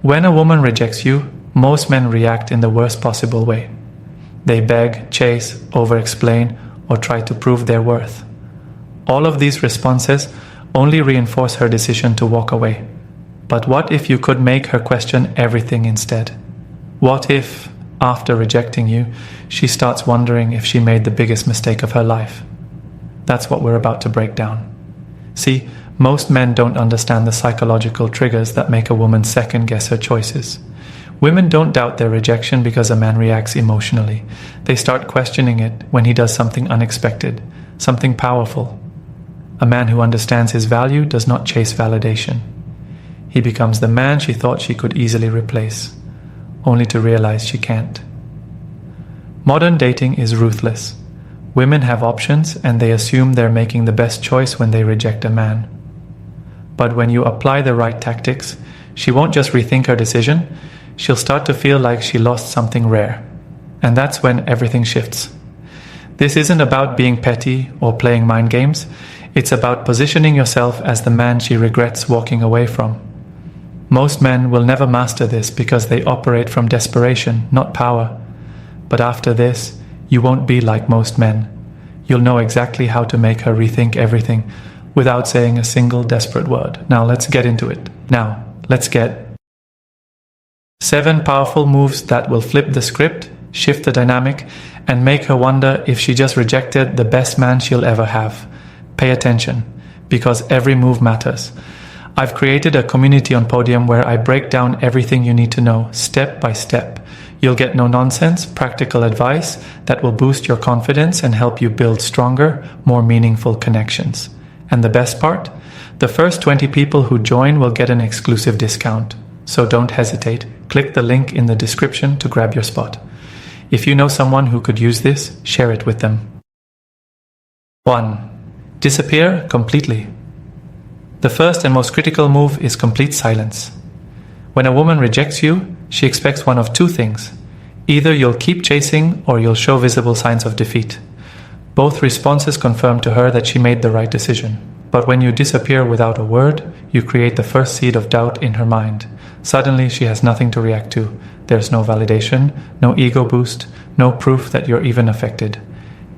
When a woman rejects you, most men react in the worst possible way. They beg, chase, over-explain, or try to prove their worth. All of these responses only reinforce her decision to walk away. But what if you could make her question everything instead? What if, after rejecting you, she starts wondering if she made the biggest mistake of her life? That's what we're about to break down. See, most men don't understand the psychological triggers that make a woman second-guess her choices. Women don't doubt their rejection because a man reacts emotionally. They start questioning it when he does something unexpected, something powerful. A man who understands his value does not chase validation. He becomes the man she thought she could easily replace, only to realize she can't. Modern dating is ruthless. Women have options and they assume they're making the best choice when they reject a man. But when you apply the right tactics, she won't just rethink her decision, she'll start to feel like she lost something rare. And that's when everything shifts. This isn't about being petty or playing mind games. It's about positioning yourself as the man she regrets walking away from. Most men will never master this because they operate from desperation, not power. But after this, you won't be like most men. You'll know exactly how to make her rethink everything without saying a single desperate word. Now let's get into it. Now, let's get 7 powerful moves that will flip the script, shift the dynamic, and make her wonder if she just rejected the best man she'll ever have. Pay attention, because every move matters. I've created a community on Podium where I break down everything you need to know, step by step. You'll get no-nonsense, practical advice that will boost your confidence and help you build stronger, more meaningful connections. And the best part? The first 20 people who join will get an exclusive discount. So don't hesitate. Click the link in the description to grab your spot. If you know someone who could use this, share it with them. 1. Disappear completely. The first and most critical move is complete silence. When a woman rejects you, she expects one of 2 things. Either you'll keep chasing or you'll show visible signs of defeat. Both responses confirm to her that she made the right decision. But when you disappear without a word, you create the first seed of doubt in her mind. Suddenly, she has nothing to react to. There's no validation, no ego boost, no proof that you're even affected.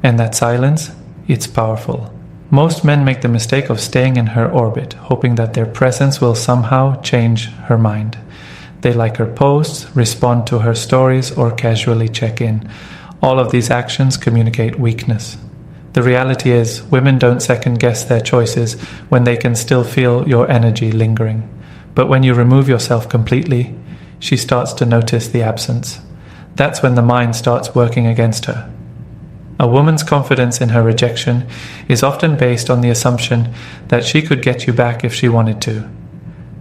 And that silence, it's powerful. Most men make the mistake of staying in her orbit, hoping that their presence will somehow change her mind. They like her posts, respond to her stories, or casually check in. All of these actions communicate weakness. The reality is, women don't second-guess their choices when they can still feel your energy lingering. But when you remove yourself completely, she starts to notice the absence. That's when the mind starts working against her. A woman's confidence in her rejection is often based on the assumption that she could get you back if she wanted to.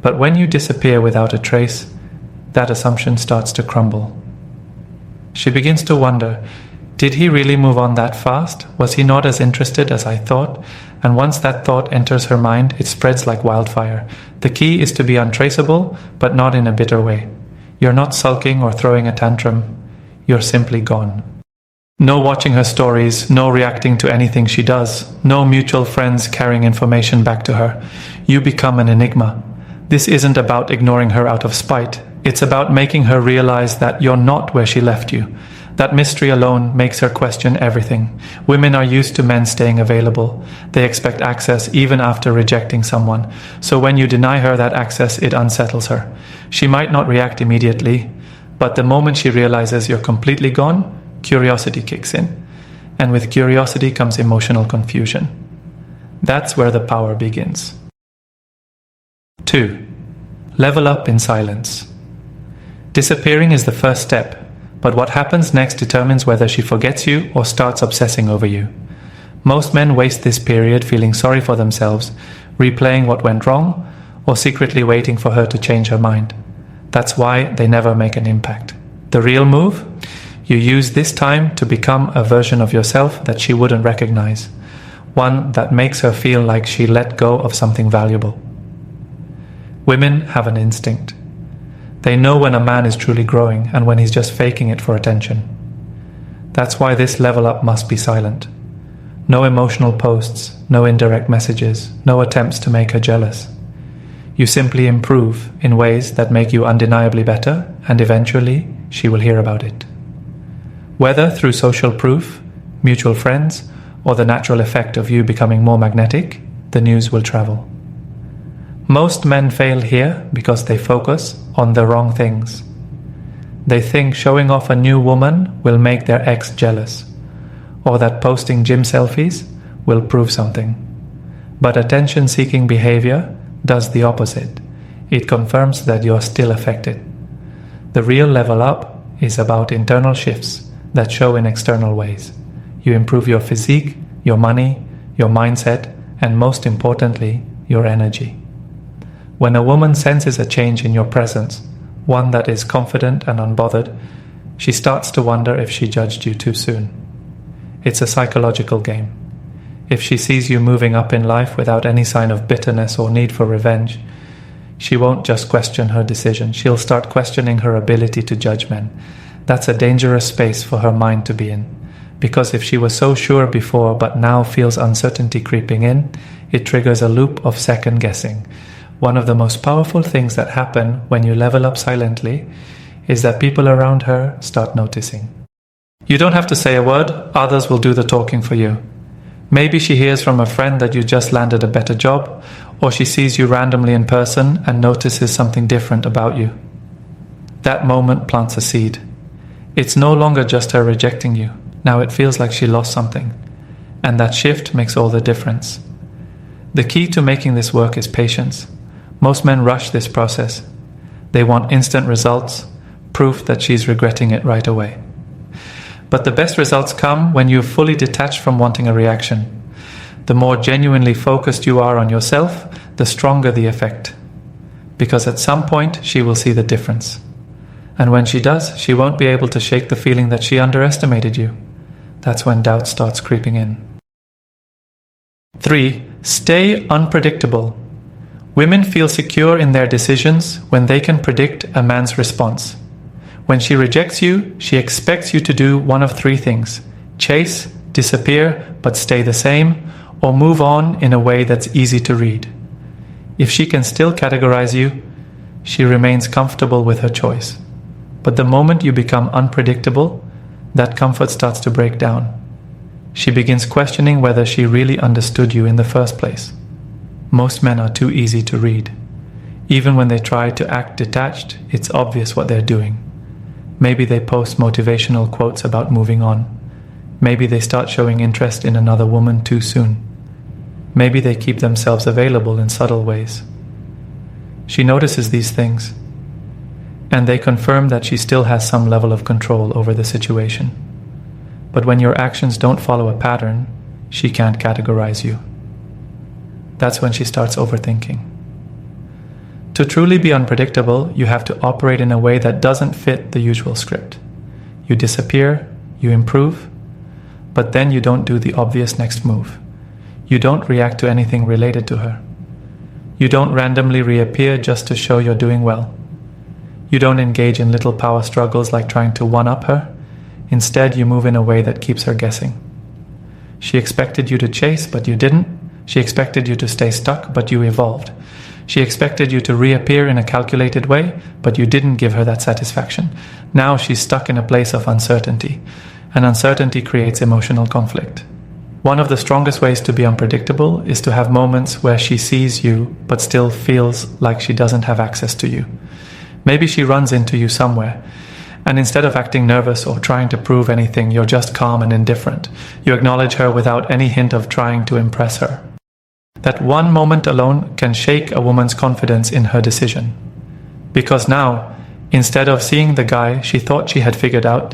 But when you disappear without a trace, that assumption starts to crumble. She begins to wonder, did he really move on that fast? Was he not as interested as I thought? And once that thought enters her mind, it spreads like wildfire. The key is to be untraceable, but not in a bitter way. You're not sulking or throwing a tantrum. You're simply gone. No watching her stories, no reacting to anything she does, no mutual friends carrying information back to her. You become an enigma. This isn't about ignoring her out of spite. It's about making her realize that you're not where she left you. That mystery alone makes her question everything. Women are used to men staying available. They expect access even after rejecting someone. So when you deny her that access, it unsettles her. She might not react immediately, but the moment she realizes you're completely gone, curiosity kicks in. And with curiosity comes emotional confusion. That's where the power begins. 2. Level up in silence. Disappearing is the first step, but what happens next determines whether she forgets you or starts obsessing over you. Most men waste this period feeling sorry for themselves, replaying what went wrong, or secretly waiting for her to change her mind. That's why they never make an impact. The real move? You use this time to become a version of yourself that she wouldn't recognize, one that makes her feel like she let go of something valuable. Women have an instinct. They know when a man is truly growing and when he's just faking it for attention. That's why this level up must be silent. No emotional posts, no indirect messages, no attempts to make her jealous. You simply improve in ways that make you undeniably better, and eventually she will hear about it. Whether through social proof, mutual friends, or the natural effect of you becoming more magnetic, the news will travel. Most men fail here because they focus on the wrong things. They think showing off a new woman will make their ex jealous, or that posting gym selfies will prove something. But attention-seeking behavior does the opposite. It confirms that you're still affected. The real level up is about internal shifts that show in external ways. You improve your physique, your money, your mindset, and most importantly, your energy. When a woman senses a change in your presence, one that is confident and unbothered, she starts to wonder if she judged you too soon. It's a psychological game. If she sees you moving up in life without any sign of bitterness or need for revenge, she won't just question her decision, she'll start questioning her ability to judge men. That's a dangerous space for her mind to be in, because if she was so sure before but now feels uncertainty creeping in, it triggers a loop of second guessing. One of the most powerful things that happen when you level up silently is that people around her start noticing. You don't have to say a word, others will do the talking for you. Maybe she hears from a friend that you just landed a better job, or she sees you randomly in person and notices something different about you. That moment plants a seed. It's no longer just her rejecting you. Now it feels like she lost something. And that shift makes all the difference. The key to making this work is patience. Most men rush this process. They want instant results, proof that she's regretting it right away. But the best results come when you're fully detached from wanting a reaction. The more genuinely focused you are on yourself, the stronger the effect. Because at some point, she will see the difference. And when she does, she won't be able to shake the feeling that she underestimated you. That's when doubt starts creeping in. 3. Stay unpredictable. Women feel secure in their decisions when they can predict a man's response. When she rejects you, she expects you to do one of three things: chase, disappear, but stay the same, or move on in a way that's easy to read. If she can still categorize you, she remains comfortable with her choice. But the moment you become unpredictable, that comfort starts to break down. She begins questioning whether she really understood you in the first place. Most men are too easy to read. Even when they try to act detached, it's obvious what they're doing. Maybe they post motivational quotes about moving on. Maybe they start showing interest in another woman too soon. Maybe they keep themselves available in subtle ways. She notices these things, and they confirm that she still has some level of control over the situation. But when your actions don't follow a pattern, she can't categorize you. That's when she starts overthinking. To truly be unpredictable, you have to operate in a way that doesn't fit the usual script. You disappear, you improve, but then you don't do the obvious next move. You don't react to anything related to her. You don't randomly reappear just to show you're doing well. You don't engage in little power struggles like trying to one-up her. Instead, you move in a way that keeps her guessing. She expected you to chase, but you didn't. She expected you to stay stuck, but you evolved. She expected you to reappear in a calculated way, but you didn't give her that satisfaction. Now she's stuck in a place of uncertainty, and uncertainty creates emotional conflict. One of the strongest ways to be unpredictable is to have moments where she sees you, but still feels like she doesn't have access to you. Maybe she runs into you somewhere, and instead of acting nervous or trying to prove anything, you're just calm and indifferent. You acknowledge her without any hint of trying to impress her. That one moment alone can shake a woman's confidence in her decision. Because now, instead of seeing the guy she thought she had figured out,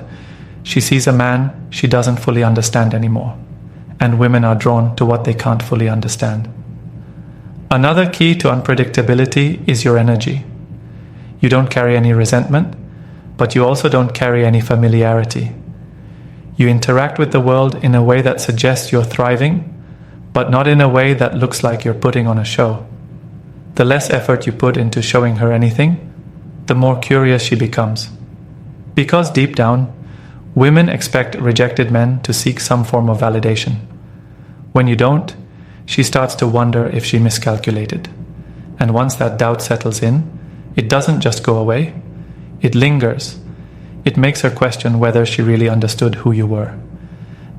she sees a man she doesn't fully understand anymore. And women are drawn to what they can't fully understand. Another key to unpredictability is your energy. You don't carry any resentment, but you also don't carry any familiarity. You interact with the world in a way that suggests you're thriving, but not in a way that looks like you're putting on a show. The less effort you put into showing her anything, the more curious she becomes. Because deep down, women expect rejected men to seek some form of validation. When you don't, she starts to wonder if she miscalculated. And once that doubt settles in, it doesn't just go away, it lingers. It makes her question whether she really understood who you were.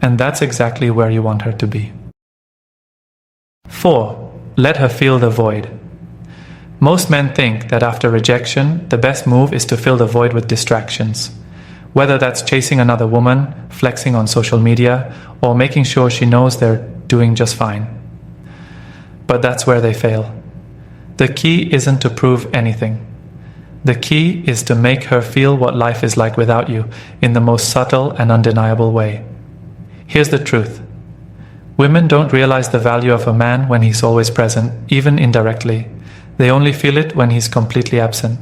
And that's exactly where you want her to be. 4. Let her feel the void. Most men think that after rejection, the best move is to fill the void with distractions. Whether that's chasing another woman, flexing on social media, or making sure she knows they're doing just fine. But that's where they fail. The key isn't to prove anything. The key is to make her feel what life is like without you in the most subtle and undeniable way. Here's the truth. Women don't realize the value of a man when he's always present, even indirectly. They only feel it when he's completely absent.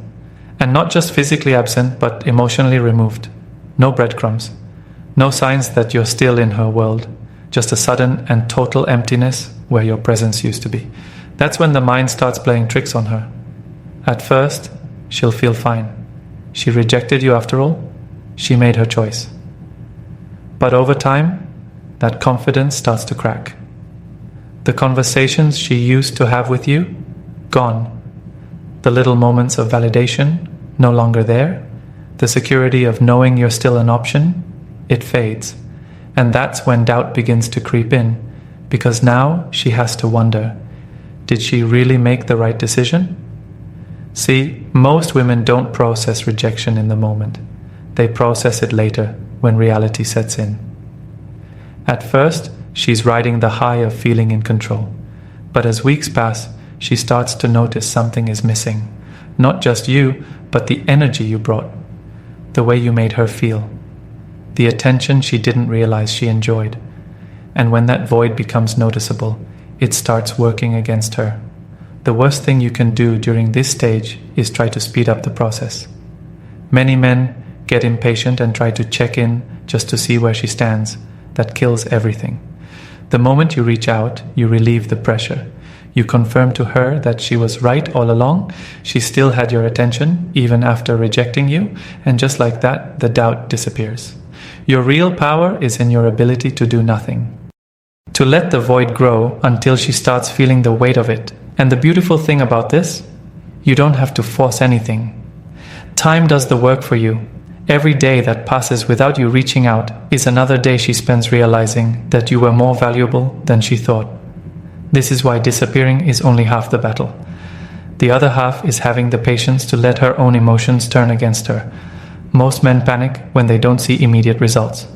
And not just physically absent, but emotionally removed. No breadcrumbs. No signs that you're still in her world. Just a sudden and total emptiness where your presence used to be. That's when the mind starts playing tricks on her. At first, she'll feel fine. She rejected you after all. She made her choice. But over time, that confidence starts to crack. The conversations she used to have with you, gone. The little moments of validation, no longer there. The security of knowing you're still an option, it fades. And that's when doubt begins to creep in, because now she has to wonder, did she really make the right decision? See, most women don't process rejection in the moment. They process it later, when reality sets in. At first, she's riding the high of feeling in control. But as weeks pass, she starts to notice something is missing. Not just you, but the energy you brought. The way you made her feel. The attention she didn't realize she enjoyed. And when that void becomes noticeable, it starts working against her. The worst thing you can do during this stage is try to speed up the process. Many men get impatient and try to check in just to see where she stands. That kills everything. The moment you reach out, you relieve the pressure. You confirm to her that she was right all along. She still had your attention, even after rejecting you. And just like that, the doubt disappears. Your real power is in your ability to do nothing. To let the void grow until she starts feeling the weight of it. And the beautiful thing about this, you don't have to force anything. Time does the work for you. Every day that passes without you reaching out is another day she spends realizing that you were more valuable than she thought. This is why disappearing is only half the battle. The other half is having the patience to let her own emotions turn against her. Most men panic when they don't see immediate results.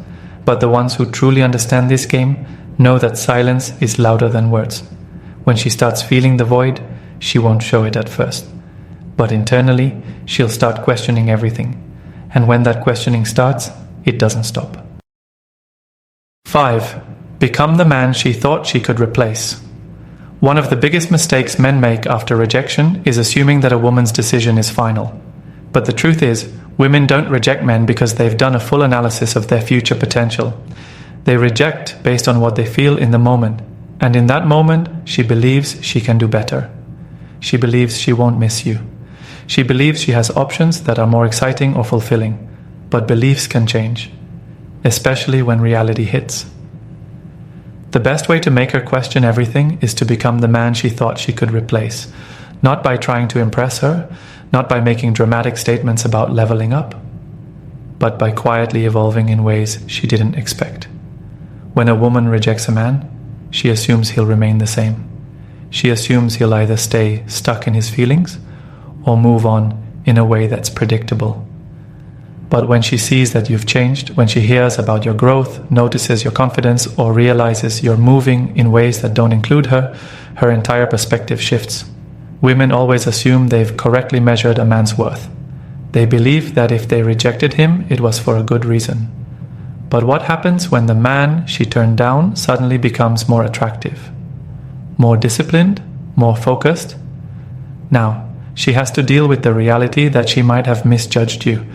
But the ones who truly understand this game know that silence is louder than words. When she starts feeling the void, she won't show it at first. But internally, she'll start questioning everything. And when that questioning starts, it doesn't stop. 5. Become the man she thought she could replace. One of the biggest mistakes men make after rejection is assuming that a woman's decision is final. But the truth is, women don't reject men because they've done a full analysis of their future potential. They reject based on what they feel in the moment. And in that moment, she believes she can do better. She believes she won't miss you. She believes she has options that are more exciting or fulfilling. But beliefs can change, especially when reality hits. The best way to make her question everything is to become the man she thought she could replace. Not by trying to impress her, not by making dramatic statements about leveling up, but by quietly evolving in ways she didn't expect. When a woman rejects a man, she assumes he'll remain the same. She assumes he'll either stay stuck in his feelings or move on in a way that's predictable. But when she sees that you've changed, when she hears about your growth, notices your confidence, or realizes you're moving in ways that don't include her, her entire perspective shifts. Women always assume they've correctly measured a man's worth. They believe that if they rejected him, it was for a good reason. But what happens when the man she turned down suddenly becomes more attractive? More disciplined? More focused? Now, she has to deal with the reality that she might have misjudged you.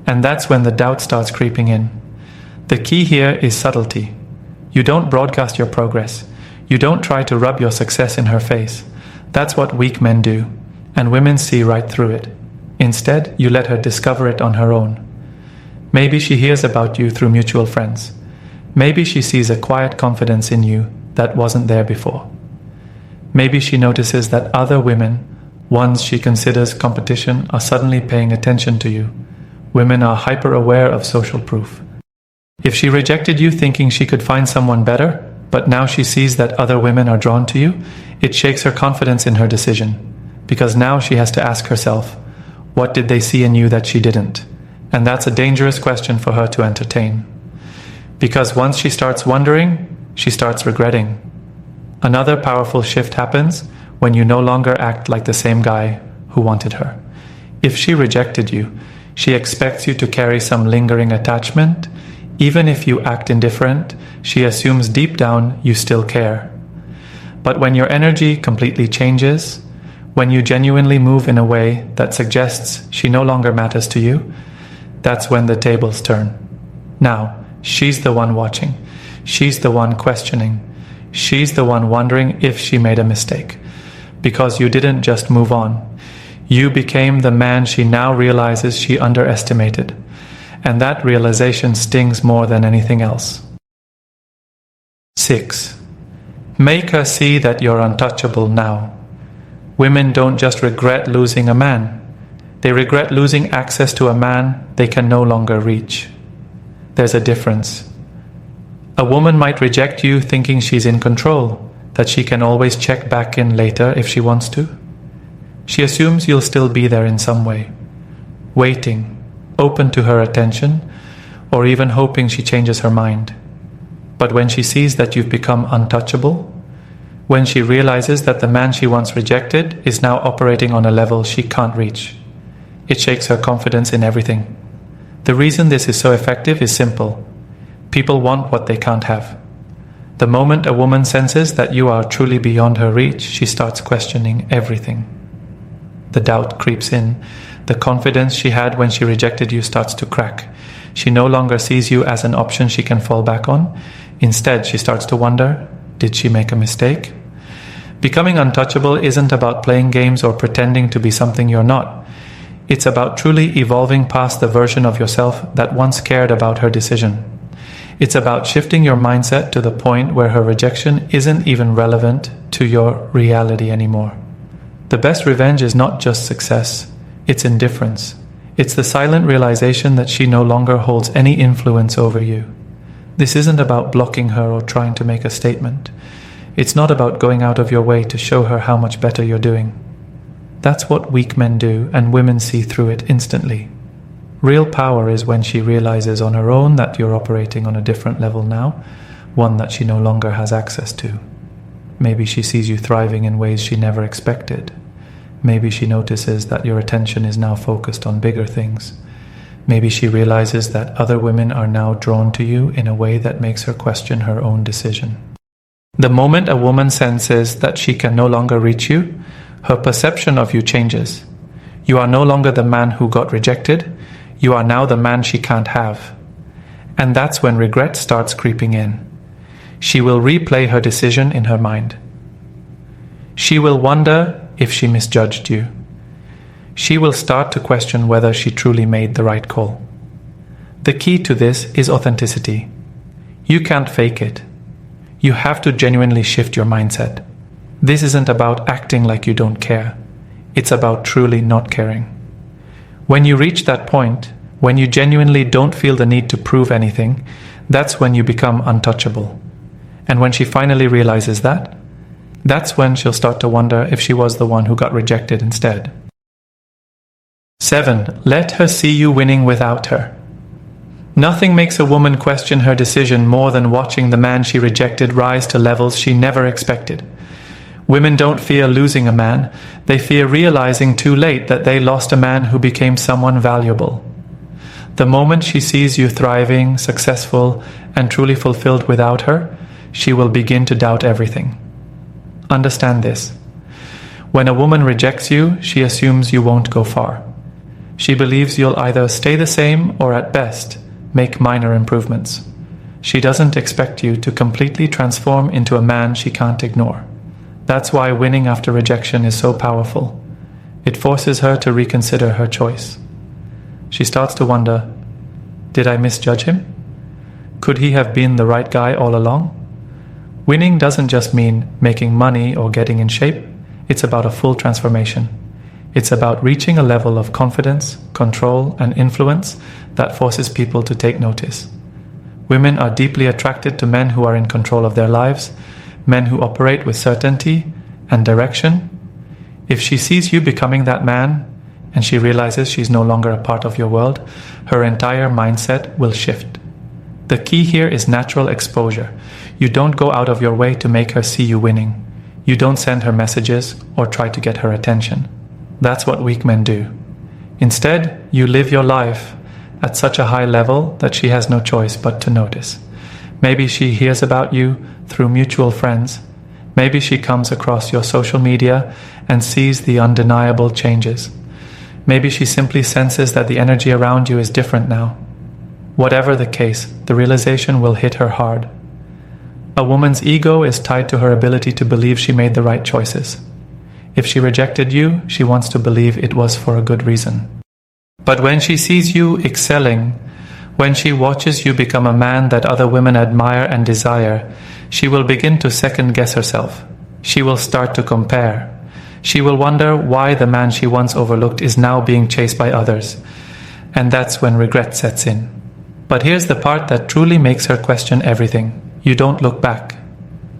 And that's when the doubt starts creeping in. The key here is subtlety. You don't broadcast your progress. You don't try to rub your success in her face. That's what weak men do, and women see right through it. Instead, you let her discover it on her own. Maybe she hears about you through mutual friends. Maybe she sees a quiet confidence in you that wasn't there before. Maybe she notices that other women Ones she considers competition are suddenly paying attention to you. Women are hyper-aware of social proof. If she rejected you thinking she could find someone better, but now she sees that other women are drawn to you, it shakes her confidence in her decision. Because now she has to ask herself, what did they see in you that she didn't? And that's a dangerous question for her to entertain. Because once she starts wondering, she starts regretting. Another powerful shift happens when you no longer act like the same guy who wanted her. If she rejected you, she expects you to carry some lingering attachment. Even if you act indifferent, she assumes deep down you still care. But when your energy completely changes, when you genuinely move in a way that suggests she no longer matters to you, that's when the tables turn. Now, she's the one watching. She's the one questioning. She's the one wondering if she made a mistake. Because you didn't just move on. You became the man she now realizes she underestimated. And that realization stings more than anything else. 6. Make her see that you're untouchable now. Women don't just regret losing a man. They regret losing access to a man they can no longer reach. There's a difference. A woman might reject you thinking she's in control, that she can always check back in later if she wants to. She assumes you'll still be there in some way, waiting, open to her attention, or even hoping she changes her mind. But when she sees that you've become untouchable, when she realizes that the man she once rejected is now operating on a level she can't reach, it shakes her confidence in everything. The reason this is so effective is simple. People want what they can't have. The moment a woman senses that you are truly beyond her reach, she starts questioning everything. The doubt creeps in. The confidence she had when she rejected you starts to crack. She no longer sees you as an option she can fall back on. Instead, she starts to wonder, did she make a mistake? Becoming untouchable isn't about playing games or pretending to be something you're not. It's about truly evolving past the version of yourself that once cared about her decision. It's about shifting your mindset to the point where her rejection isn't even relevant to your reality anymore. The best revenge is not just success, it's indifference. It's the silent realization that she no longer holds any influence over you. This isn't about blocking her or trying to make a statement. It's not about going out of your way to show her how much better you're doing. That's what weak men do, and women see through it instantly. Real power is when she realizes on her own that you're operating on a different level now, one that she no longer has access to. Maybe she sees you thriving in ways she never expected. Maybe she notices that your attention is now focused on bigger things. Maybe she realizes that other women are now drawn to you in a way that makes her question her own decision. The moment a woman senses that she can no longer reach you, her perception of you changes. You are no longer the man who got rejected. You are now the man she can't have. And that's when regret starts creeping in. She will replay her decision in her mind. She will wonder if she misjudged you. She will start to question whether she truly made the right call. The key to this is authenticity. You can't fake it. You have to genuinely shift your mindset. This isn't about acting like you don't care. It's about truly not caring. When you reach that point, when you genuinely don't feel the need to prove anything, that's when you become untouchable. And when she finally realizes that, that's when she'll start to wonder if she was the one who got rejected instead. 7. Let her see you winning without her. Nothing makes a woman question her decision more than watching the man she rejected rise to levels she never expected. Women don't fear losing a man, they fear realizing too late that they lost a man who became someone valuable. The moment she sees you thriving, successful, and truly fulfilled without her, she will begin to doubt everything. Understand this. When a woman rejects you, she assumes you won't go far. She believes you'll either stay the same or at best, make minor improvements. She doesn't expect you to completely transform into a man she can't ignore. That's why winning after rejection is so powerful. It forces her to reconsider her choice. She starts to wonder, did I misjudge him? Could he have been the right guy all along? Winning doesn't just mean making money or getting in shape. It's about a full transformation. It's about reaching a level of confidence, control, and influence that forces people to take notice. Women are deeply attracted to men who are in control of their lives, men who operate with certainty and direction. If she sees you becoming that man, and she realizes she's no longer a part of your world, her entire mindset will shift. The key here is natural exposure. You don't go out of your way to make her see you winning. You don't send her messages or try to get her attention. That's what weak men do. Instead, you live your life at such a high level that she has no choice but to notice. Maybe she hears about you through mutual friends. Maybe she comes across your social media and sees the undeniable changes. Maybe she simply senses that the energy around you is different now. Whatever the case, the realization will hit her hard. A woman's ego is tied to her ability to believe she made the right choices. If she rejected you, she wants to believe it was for a good reason. But when she sees you excelling, when she watches you become a man that other women admire and desire, she will begin to second-guess herself. She will start to compare. She will wonder why the man she once overlooked is now being chased by others. And that's when regret sets in. But here's the part that truly makes her question everything. You don't look back.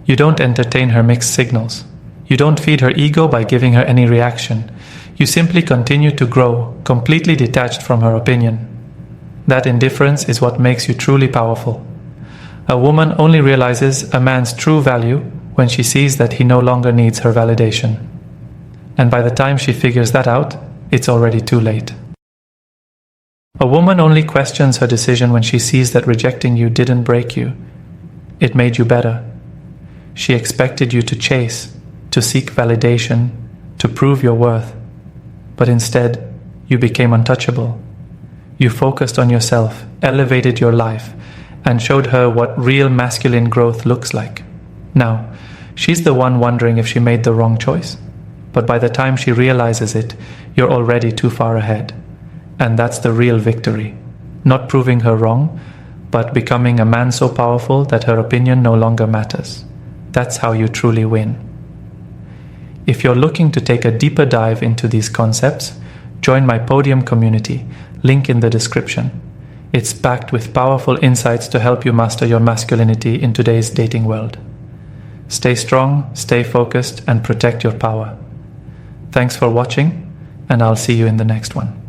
You don't entertain her mixed signals. You don't feed her ego by giving her any reaction. You simply continue to grow, completely detached from her opinion. That indifference is what makes you truly powerful. A woman only realizes a man's true value when she sees that he no longer needs her validation. And by the time she figures that out, it's already too late. A woman only questions her decision when she sees that rejecting you didn't break you. It made you better. She expected you to chase, to seek validation, to prove your worth. But instead, you became untouchable. You focused on yourself, elevated your life, and showed her what real masculine growth looks like. Now, she's the one wondering if she made the wrong choice. But by the time she realizes it, you're already too far ahead. And that's the real victory. Not proving her wrong, but becoming a man so powerful that her opinion no longer matters. That's how you truly win. If you're looking to take a deeper dive into these concepts, join my Podium community, link in the description. It's packed with powerful insights to help you master your masculinity in today's dating world. Stay strong, stay focused, and protect your power. Thanks for watching, and I'll see you in the next one.